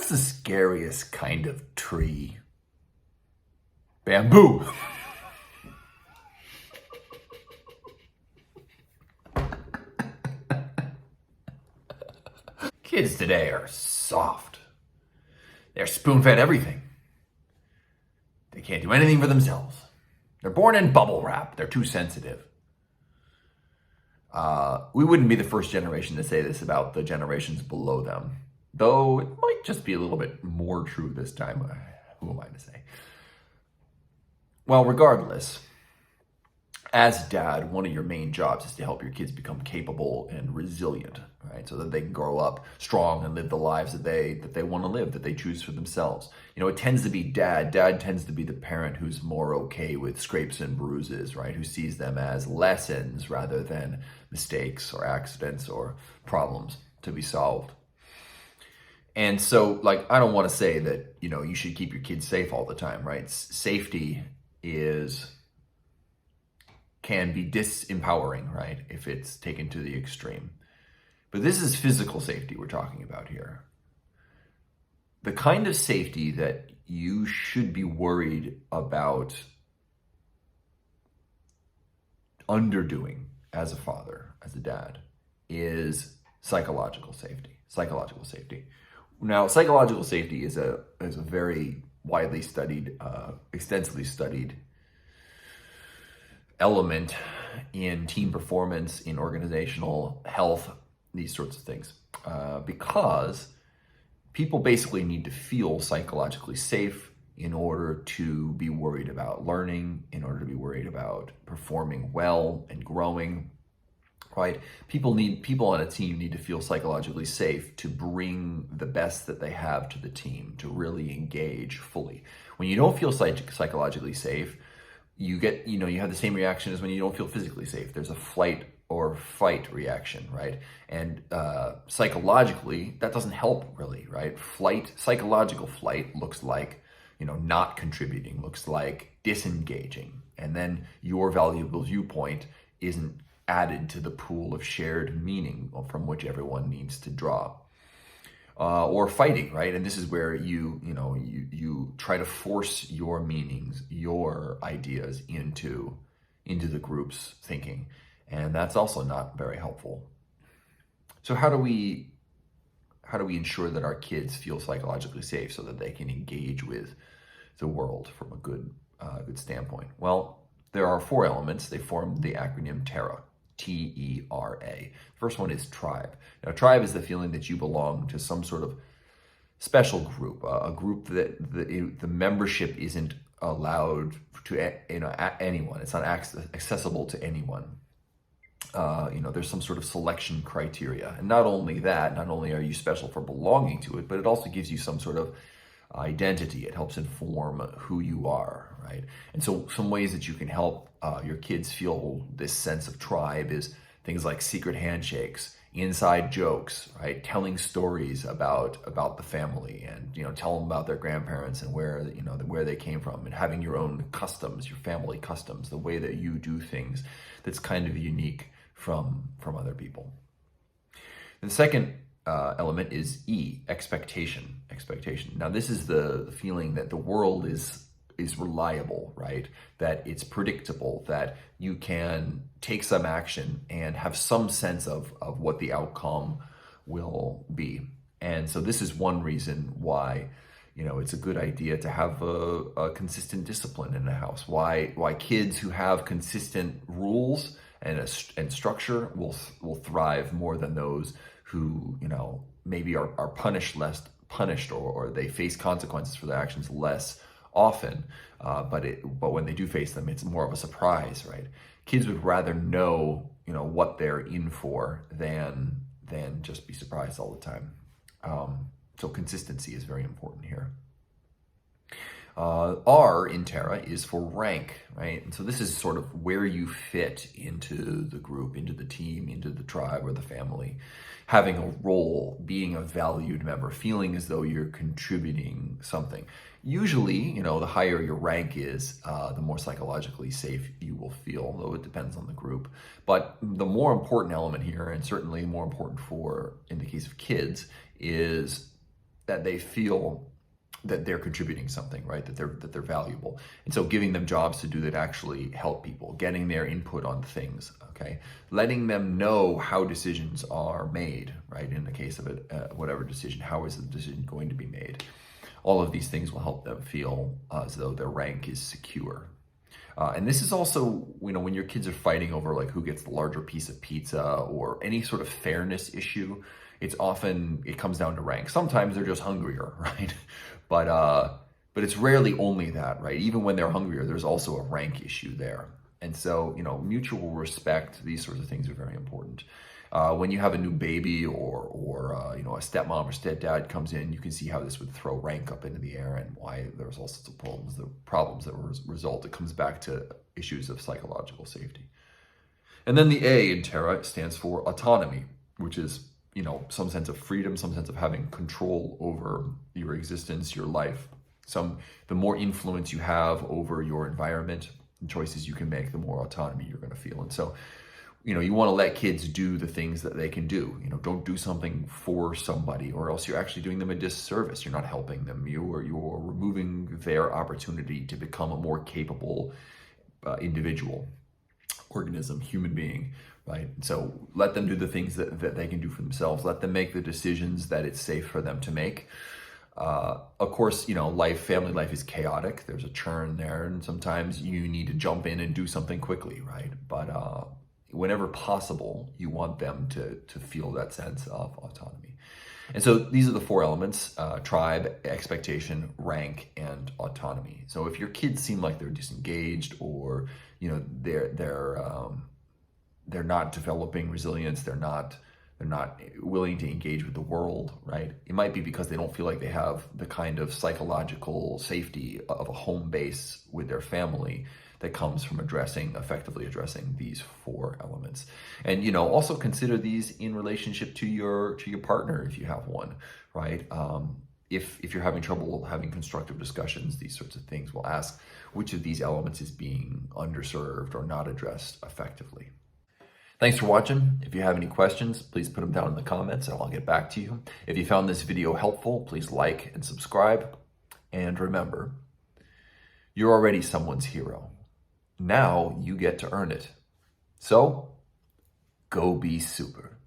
What's the scariest kind of tree? Bamboo. Kids today are soft. They're spoon-fed everything. They can't do anything for themselves. They're born in bubble wrap. They're too sensitive. We wouldn't be the first generation to say this about the generations below them, though it might just be a little bit more true this time. Who am I to say? Well, regardless, as a dad, one of your main jobs is to help your kids become capable and resilient, right? So that they can grow up strong and live the lives that they want to live, that they choose for themselves. You know, it tends to be dad. Dad tends to be the parent who's more okay with scrapes and bruises, right? Who sees them as lessons rather than mistakes or accidents or problems to be solved. And so, like, I don't want to say that, you know, you should keep your kids safe all the time, right? Safety can be disempowering, right, if it's taken to the extreme. But this is physical safety we're talking about here. The kind of safety that you should be worried about underdoing as a father, as a dad, is psychological safety. Psychological safety. Now, psychological safety is a very widely studied, extensively studied element in team performance, in organizational health, these sorts of things. Because people basically need to feel psychologically safe in order to be worried about learning, in order to be worried about performing well and growing, right? People on a team need to feel psychologically safe to bring the best that they have to the team, to really engage fully. When you don't feel psychologically safe, you have the same reaction as when you don't feel physically safe. There's a flight or fight reaction, right? And psychologically, that doesn't help really, right? Psychological flight looks like, not contributing, looks like disengaging. And then your valuable viewpoint isn't added to the pool of shared meaning from which everyone needs to draw. Or fighting, right? And this is where you try to force your meanings, your ideas into the group's thinking, and that's also not very helpful. So how do we ensure that our kids feel psychologically safe so that they can engage with the world from a good standpoint? Well, there are 4 elements. They form the acronym TERA. TERA. First one is tribe. Now, tribe is the feeling that you belong to some sort of special group, a group that the membership isn't allowed to anyone. It's not accessible to anyone. There's some sort of selection criteria, and not only are you special for belonging to it, but it also gives you some sort of identity. It helps inform who you are, right? And so some ways that you can help your kids feel this sense of tribe is things like secret handshakes, inside jokes, right? Telling stories about the family, and tell them about their grandparents and where they came from, and having your own customs, your family customs, the way that you do things that's kind of unique from other people. The second element is E, expectation. Expectation. Now, this is the feeling that the world is reliable, right? That it's predictable, that you can take some action and have some sense of what the outcome will be. And so this is one reason why it's a good idea to have a consistent discipline in the house. Why kids who have consistent rules and structure will thrive more than those who maybe are punished or they face consequences for their actions less often, but when they do face them, it's more of a surprise, right? Kids would rather know what they're in for than just be surprised all the time. So consistency is very important here. R in Terra is for rank, right? And so this is sort of where you fit into the group, into the team, into the tribe or the family. Having a role, being a valued member, feeling as though you're contributing something. Usually, the higher your rank is, the more psychologically safe you will feel, though it depends on the group. But the more important element here, and certainly more important in the case of kids, is that they feel that they're contributing something, right? That they're valuable. And so giving them jobs to do that actually help people, getting their input on things, okay? Letting them know how decisions are made, right? In the case of it, whatever decision, how is the decision going to be made? All of these things will help them feel as though their rank is secure. And this is also, when your kids are fighting over like who gets the larger piece of pizza or any sort of fairness issue, it comes down to rank. Sometimes they're just hungrier, right? But it's rarely only that, right? Even when they're hungrier, there's also a rank issue there. And so, mutual respect, these sorts of things are very important. When you have a new baby or a stepmom or stepdad comes in, you can see how this would throw rank up into the air and why there's all sorts of problems that result. It comes back to issues of psychological safety. And then the A in Terra stands for autonomy, which is, some sense of freedom, some sense of having control over your existence, your life. The more influence you have over your environment and choices you can make, the more autonomy you're going to feel. And so, you want to let kids do the things that they can do. Don't do something for somebody, or else you're actually doing them a disservice. You're not helping them. You're removing their opportunity to become a more capable individual, organism, human being, right? So let them do the things that they can do for themselves. Let them make the decisions that it's safe for them to make. Of course, family life is chaotic. There's a churn there, and sometimes you need to jump in and do something quickly, right? But whenever possible, you want them to feel that sense of autonomy. And so these are the four elements: tribe, expectation, rank, and autonomy. So if your kids seem like they're disengaged, or they're not developing resilience, they're not willing to engage with the world, right? It might be because they don't feel like they have the kind of psychological safety of a home base with their family that comes from effectively addressing these four elements. And also consider these in relationship to your partner if you have one, right? If you're having trouble having constructive discussions, these sorts of things, we'll ask which of these elements is being underserved or not addressed effectively. Thanks for watching. If you have any questions, please put them down in the comments and I'll get back to you. If you found this video helpful, please like and subscribe. And remember, you're already someone's hero. Now you get to earn it. So, go be super.